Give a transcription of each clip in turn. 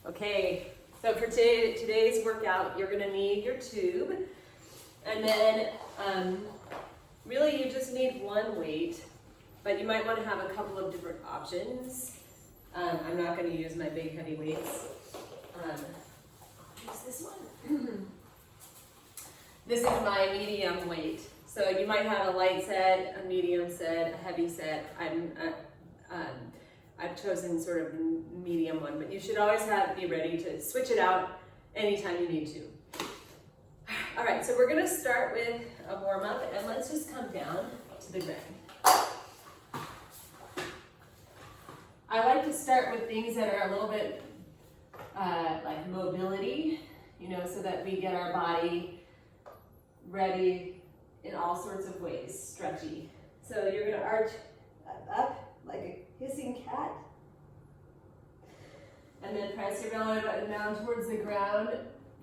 Okay, so for today's workout, you're gonna need your tube, and then really you just need one weight, but you might want to have a couple of different options. I'm not going to use my big heavy weights. I'll use this one. This is my medium weight. So you might have a light set, a medium set, a heavy set. I've chosen sort of the medium one, but you should always be ready to switch it out anytime you need to. All right, so we're gonna start with a warm up, and let's just come down to the ground. I like to start with things that are a little bit like mobility, so that we get our body ready in all sorts of ways, stretchy. So you're gonna arch up like a hissing cat, and then press your belly button down towards the ground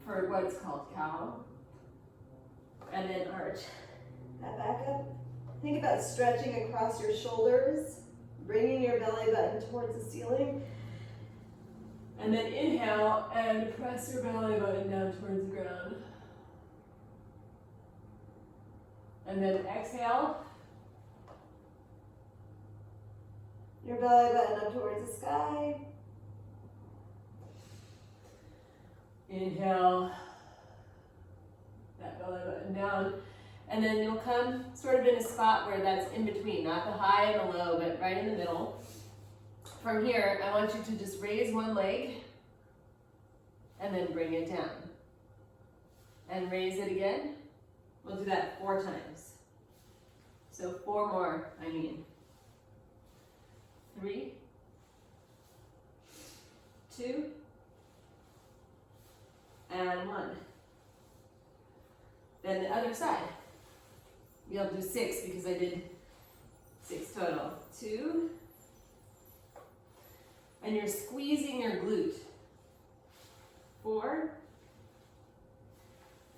for what's called cow, and then arch that back up. Think about stretching across your shoulders, bringing your belly button towards the ceiling, and then inhale and press your belly button down towards the ground. And then exhale. Your belly button up towards the sky. Inhale. That belly button down. And then you'll come sort of in a spot where that's in between, not the high and the low, but right in the middle. From here, I want you to just raise one leg and then bring it down. And raise it again. We'll do that 4 times. So 4 more, 3, 2, and 1. Then the other side. You'll do 6 because I did 6 total. 2, and you're squeezing your glute. 4,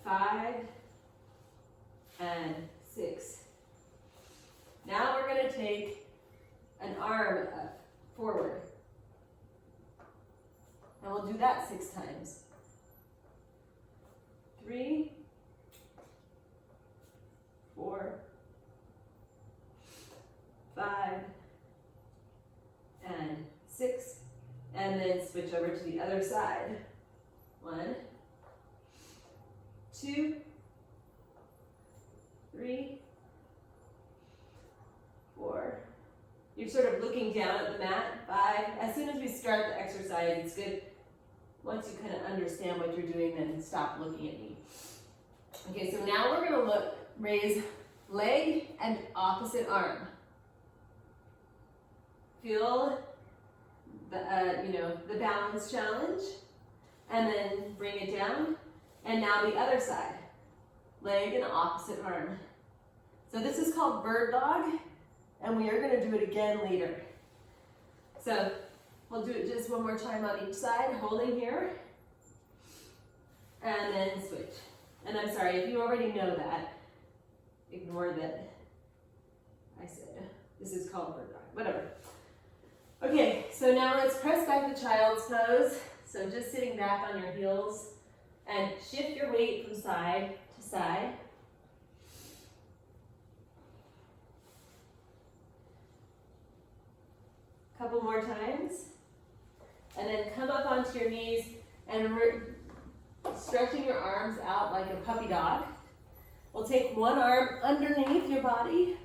5, and 6. Now we're going to take an arm up, forward. And we'll do that 6 times. 3, 4, 5, and 6. And then switch over to the other side. 1, 2, 3, 4. You're sort of looking down at the mat. 5. As soon as we start the exercise, it's good. Once you kind of understand what you're doing, then stop looking at me. Okay, so now we're going to raise leg and opposite arm. Feel the balance challenge, and then bring it down. And now the other side, leg and opposite arm. So this is called bird dog, and we are going to do it again later. So we'll do it just one more time on each side, holding here, and then switch. And I'm sorry, if you already know that, ignore that I said this is called bird dog, whatever. Okay, so now let's press back to child's pose. So just sitting back on your heels, and shift your weight from side to side. Couple more times. And then come up onto your knees and stretching your arms out like a puppy dog. We'll take one arm underneath your body.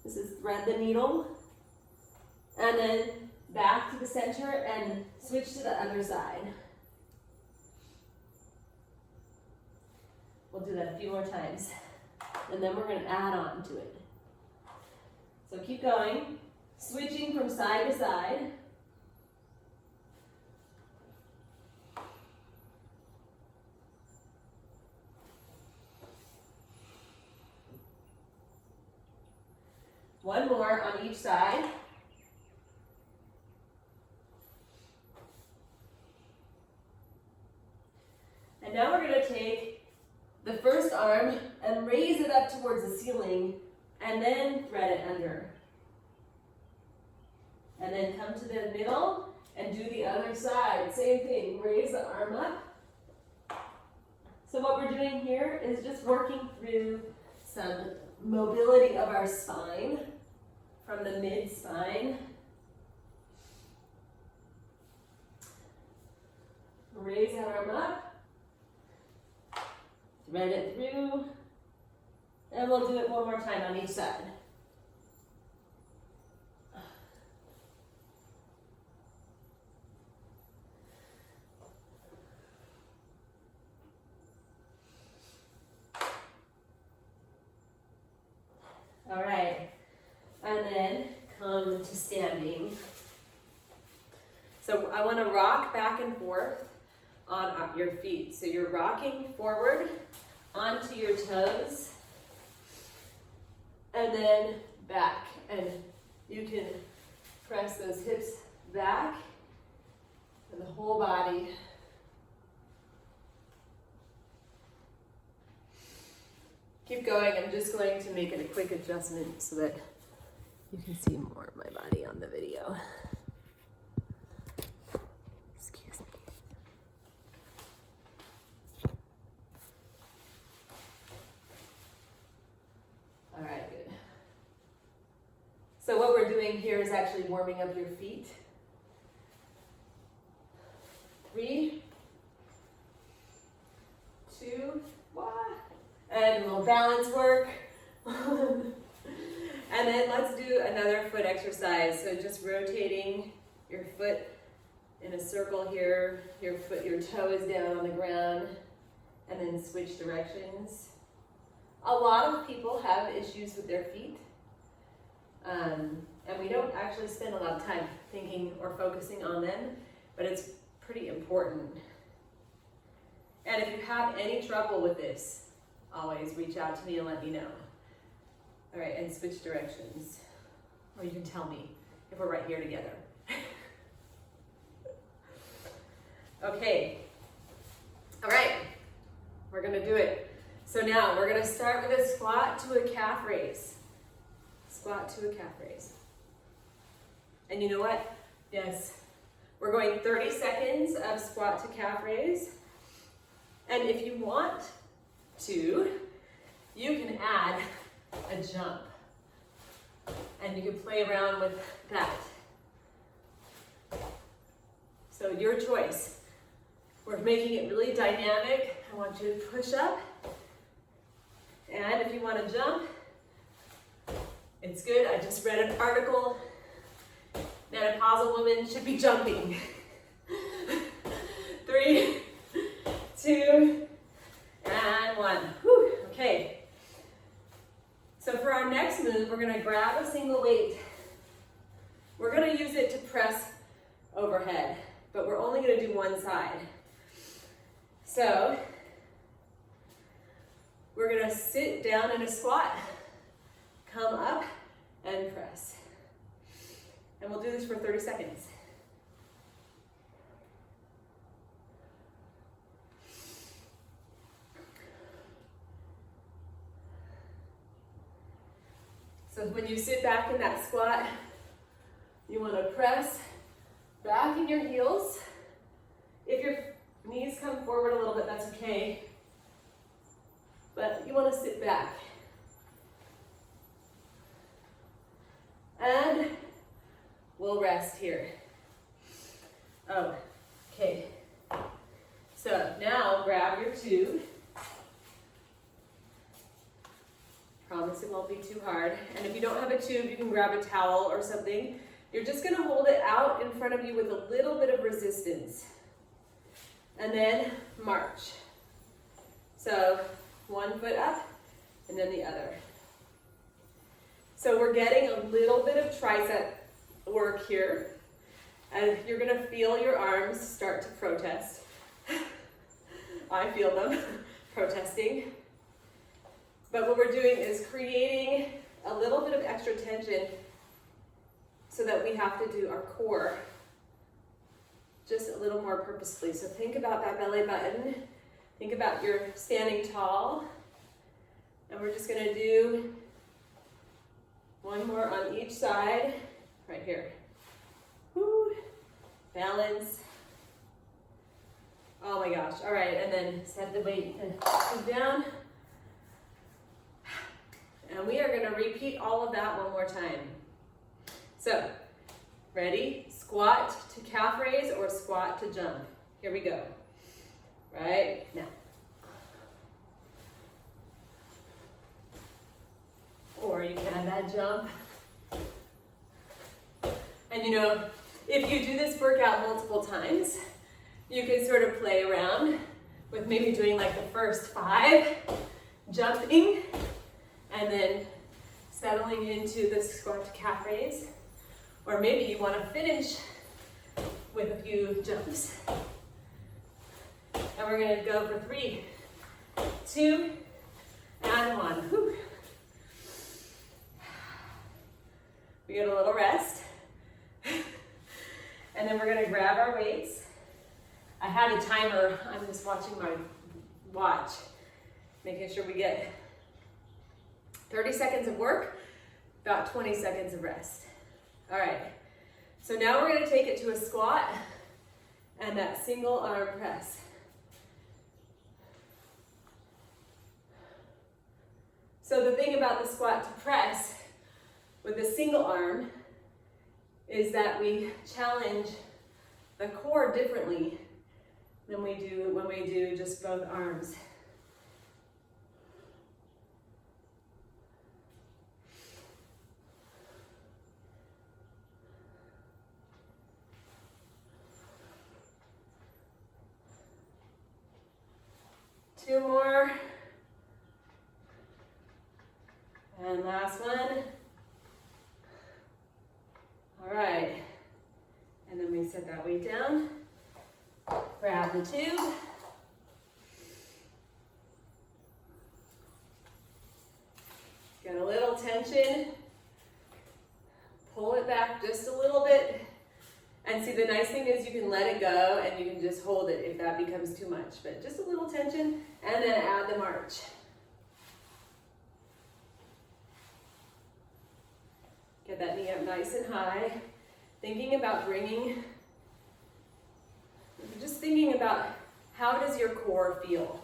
This is thread the needle. And then back to the center and switch to the other side. We'll do that a few more times. And then we're going to add on to it. So keep going. Switching from side to side. One more on each side. And now we're going to take the first arm and raise it up towards the ceiling, and then thread it under. And then come to the middle and do the other side. same thing. Raise the arm up. So what we're doing here is just working through some mobility of our spine from the mid-spine. Raise that arm up. Thread it through. And we'll do it one more time on each side. All right, and then come to standing. So I want to rock back and forth on your feet. So you're rocking forward onto your toes and then back. And you can press those hips back and the whole body. Keep going. I'm just going to make it a quick adjustment so that you can see more of my body on the video. Excuse me. All right, good. So what we're doing here is actually warming up your feet. 3, 2, 1. And we'll balance work. And then let's do another foot exercise. So just rotating your foot in a circle here. Your toe is down on the ground. And then switch directions. A lot of people have issues with their feet. And we don't actually spend a lot of time thinking or focusing on them, but it's pretty important. And if you have any trouble with this, always reach out to me and let me know. All right, and switch directions. Or you can tell me if we're right here together. Okay. All right, we're gonna do it. So now we're gonna start with a squat to a calf raise. Squat to a calf raise. And you know what? Yes, we're going 30 seconds of squat to calf raise. And if you want to, you can add a jump and you can play around with that. So your choice. We're making it really dynamic. I want you to push up, and if you want to jump, it's good. I just read an article, menopausal women should be jumping. 3, 2, and 1. Whew. Okay. So for our next move, we're going to grab a single weight. We're going to use it to press overhead, but we're only going to do one side. So we're going to sit down in a squat, come up, and press. And we'll do this for 30 seconds. So when you sit back in that squat, you want to press back in your heels. If your knees come forward a little bit, that's okay. But you want to sit back. And we'll rest here. Oh, okay. So now grab your tube. Promise it won't be too hard. And if you don't have a tube, you can grab a towel or something. You're just going to hold it out in front of you with a little bit of resistance. And then march. So one foot up and then the other. So we're getting a little bit of tricep work here. And you're going to feel your arms start to protest. I feel them protesting. But what we're doing is creating a little bit of extra tension so that we have to do our core just a little more purposefully. So think about that belly button. Think about your standing tall. And we're just going to do one more on each side, right here. Woo. Balance. Oh my gosh. All right, and then set the weight down. And we are gonna repeat all of that one more time. So, ready? Squat to calf raise or squat to jump. Here we go. Right now. Or you can add that jump. And you know, if you do this workout multiple times, you can sort of play around with maybe doing like the first 5, jumping, and then settling into the squat to calf raise. Or maybe you want to finish with a few jumps. And we're going to go for 3, 2, and 1. Whew. We get a little rest. And then we're going to grab our weights. I have a timer. I'm just watching my watch, making sure we get 30 seconds of work, about 20 seconds of rest. All right, so now we're going to take it to a squat and that single arm press. So the thing about the squat to press with the single arm is that we challenge the core differently than we do when we do just both arms. Two more. And last one. All right. And then we set that weight down. Grab the tube. Get a little tension. Pull it back just a little bit. And see, the nice thing is you can let it go and you can just hold it if that becomes too much. But just a little tension, and then add the march. Get that knee up nice and high. Thinking about just thinking about how does your core feel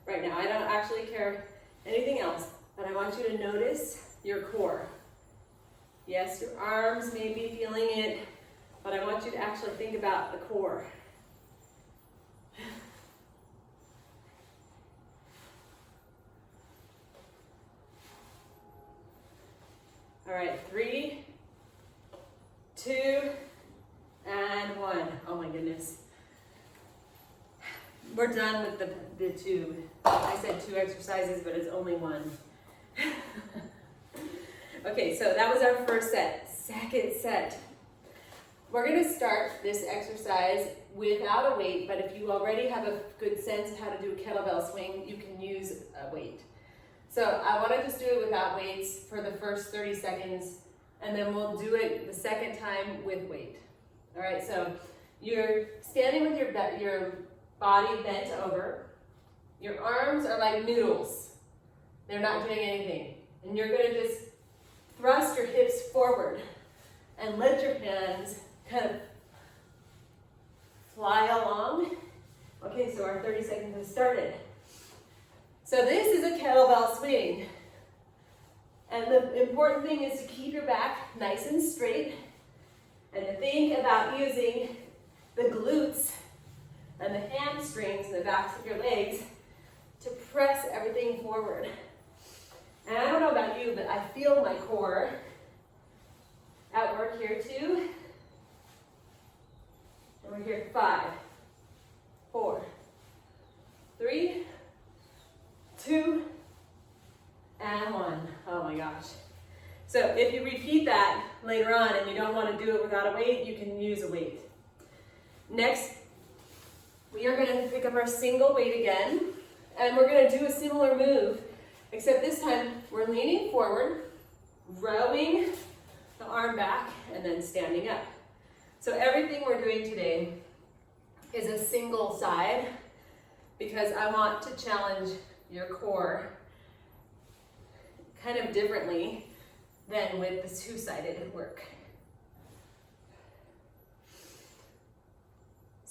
right now. I don't actually care anything else, but I want you to notice your core. Yes, your arms may be feeling it, but I want you to actually think about the core. All right, 3, 2, and 1. Oh my goodness. We're done with the tube. I said 2 exercises, but it's only 1. Okay, so that was our first set. Second set. We're going to start this exercise without a weight, but if you already have a good sense of how to do a kettlebell swing, you can use a weight. So I want to just do it without weights for the first 30 seconds, and then we'll do it the second time with weight. All right, so you're standing with your body bent over. Your arms are like noodles. They're not doing anything. And you're going to just thrust your hips forward and let your hands kind of fly along. Okay, so our 30 seconds has started. So this is a kettlebell swing. And the important thing is to keep your back nice and straight and to think about using the glutes and the hamstrings and the backs of your legs to press everything forward. And I don't know about you, but I feel my core at work here too. And we're here 5, 4, 3, 2, and 1. Oh my gosh. So if you repeat that later on and you don't want to do it without a weight, you can use a weight. Next, we are going to pick up our single weight again, and we're going to do a similar move, except this time we're leaning forward, rowing the arm back, and then standing up. So everything we're doing today is a single side because I want to challenge your core kind of differently than with the two-sided work.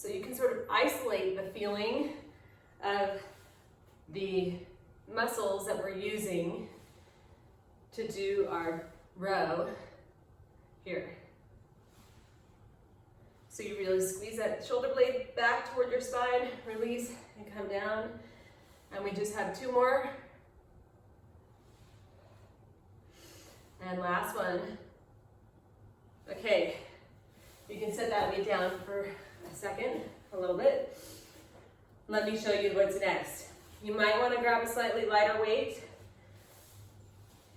So you can sort of isolate the feeling of the muscles that we're using to do our row here. So you really squeeze that shoulder blade back toward your spine, release, and come down. And we just have 2 more. And last one. Okay, you can set that weight down for a second, a little bit. Let me show you what's next. You might want to grab a slightly lighter weight.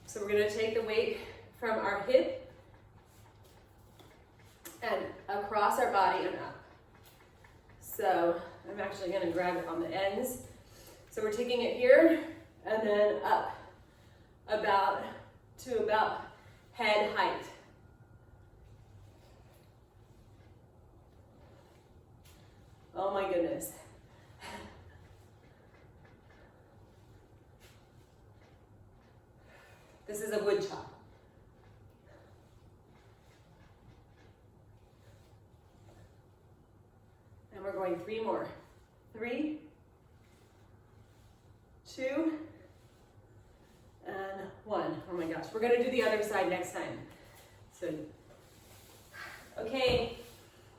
So we're going to take the weight from our hip and across our body and up. So I'm actually going to grab it on the ends. So we're taking it here and then up to about head height. Oh my goodness. This is a wood chop. And we're going 3 more. 3, 2, and 1. Oh my gosh, we're gonna do the other side next time. So, okay,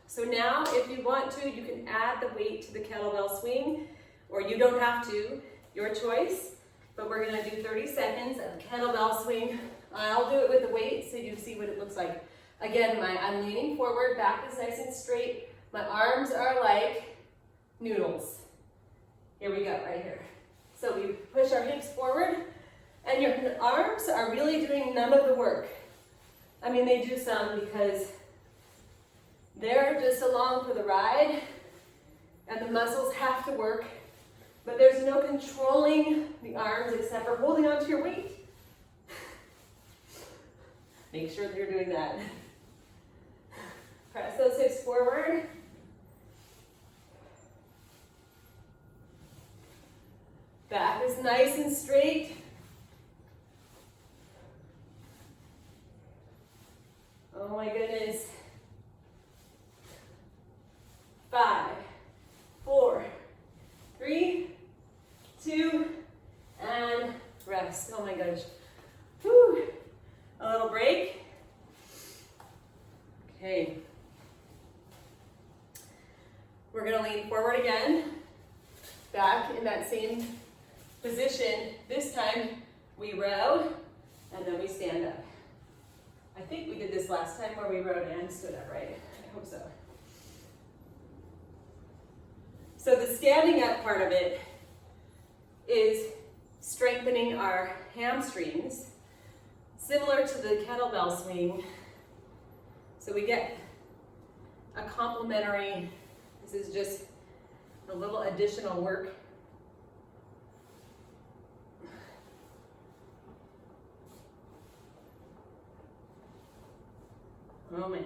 so now if you want to, you can add the weight to the kettlebell swing, or you don't have to, your choice. But we're gonna do 30 seconds of kettlebell swing. I'll do it with the weight so you see what it looks like. Again, I'm leaning forward, back is nice and straight. My arms are like noodles. Here we go, right here. So we push our hips forward, and your arms are really doing none of the work. I mean, they do some because they're just along for the ride, and the muscles have to work, but there's no controlling the arms except for holding onto your weight. Make sure that you're doing that. Press those hips forward. Back is nice and straight. Oh my goodness. 5, 4, 3, 2, and rest. Oh my gosh. Whew. A little break. Okay. We're going to lean forward again. Back in that same position. This time we row and then we stand up. I think we did this last time where we rowed and stood up, right? I hope so. So the standing up part of it is strengthening our hamstrings, similar to the kettlebell swing. So we get a complementary, this is just a little additional work. Oh man.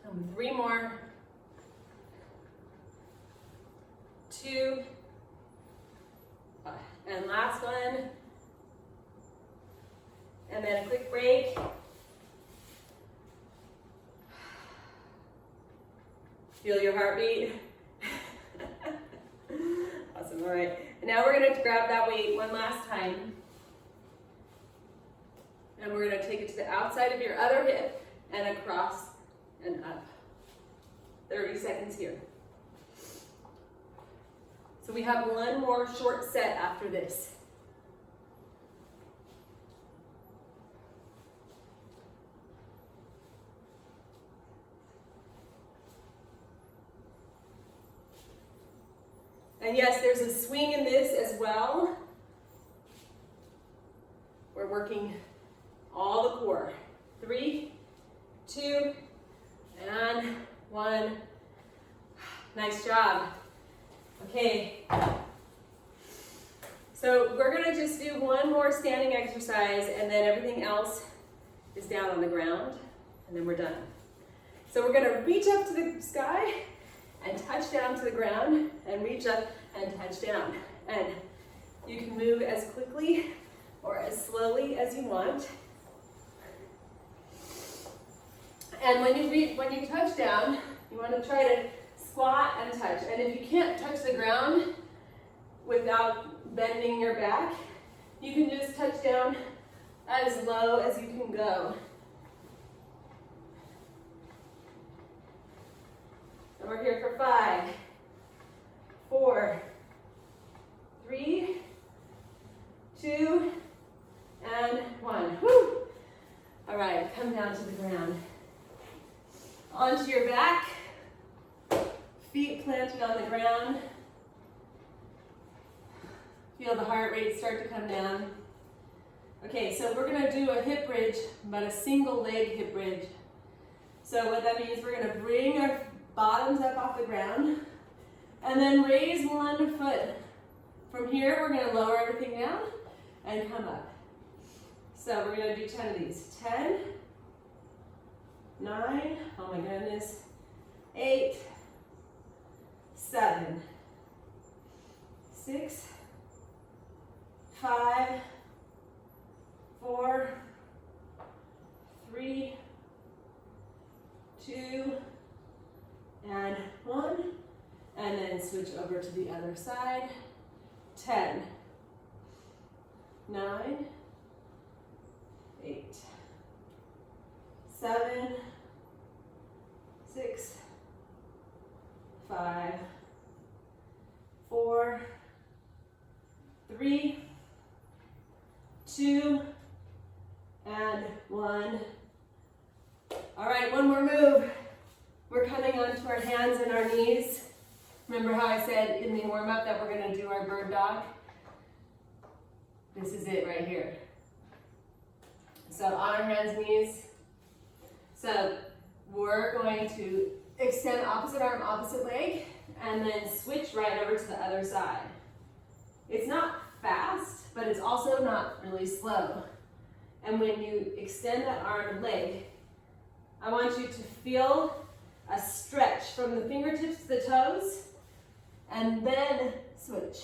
And 3 more. 2. And last one. And then a quick break. Feel your heartbeat. Awesome, all right. And now we're gonna grab that weight one last time. And we're gonna take it to the outside of your other hip and across and up. 30 seconds here. So we have one more short set after this. And yes, there's a swing in this as well. We're working all the core. 3, 2, and 1. Nice job. Okay. So we're gonna just do one more standing exercise and then everything else is down on the ground and then we're done. So we're gonna reach up to the sky and touch down to the ground and reach up and touch down. And you can move as quickly or as slowly as you want. And when you touch down, you want to try to squat and touch. And if you can't touch the ground without bending your back, you can just touch down as low as you can go. And we're here for 5, 4, 3, 2, and 1. Woo! All right, come down to the ground. Onto your back, feet planted on the ground. Feel the heart rate start to come down. Okay, so we're gonna do a hip bridge, but a single leg hip bridge. So what that means, we're gonna bring our bottoms up off the ground and then raise one foot. From here, we're gonna lower everything down and come up. So we're gonna do 10 of these. 10, 9, oh my goodness, 8, 7, 6, 5, 4, 3, 2, and 1, and then switch over to the other side. 10, 9, 8, 7, 6, 5, 4, 3, 2, and 1. All right, one more move. We're coming onto our hands and our knees. Remember how I said in the warm-up that we're going to do our bird dog? This is it right here. So on our hands and knees. So we're going to extend opposite arm, opposite leg, and then switch right over to the other side. It's not fast, but it's also not really slow. And when you extend that arm and leg, I want you to feel a stretch from the fingertips to the toes, and then switch.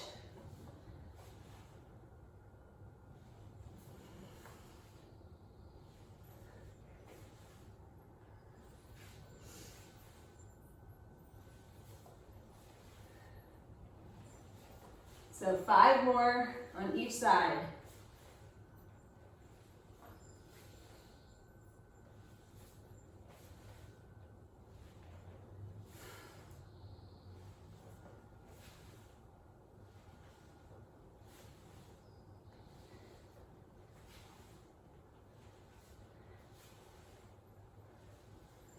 So 5 more on each side.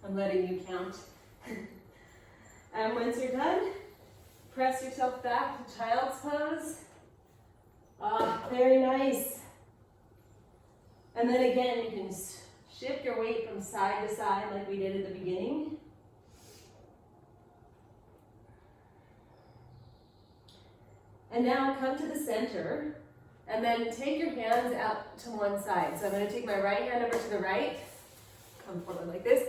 I'm letting you count. And once you're done, press yourself back to child's pose. Ah, very nice. And then again, you can shift your weight from side to side like we did at the beginning. And now come to the center, and then take your hands out to one side. So I'm going to take my right hand over to the right, come forward like this.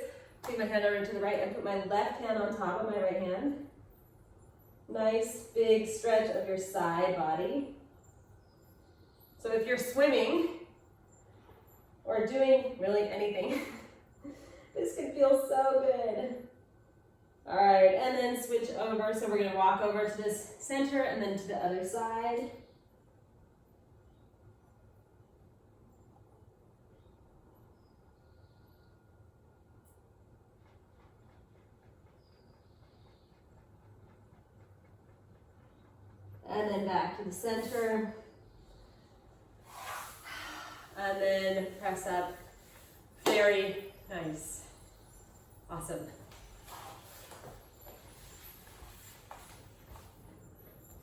Take my hand over to the right and put my left hand on top of my right hand. Nice big stretch of your side body. So if you're swimming or doing really anything, this can feel so good. All right, and then switch over. So we're going to walk over to this center and then to the other side. And then back to the center. And then press up. Very nice. Awesome.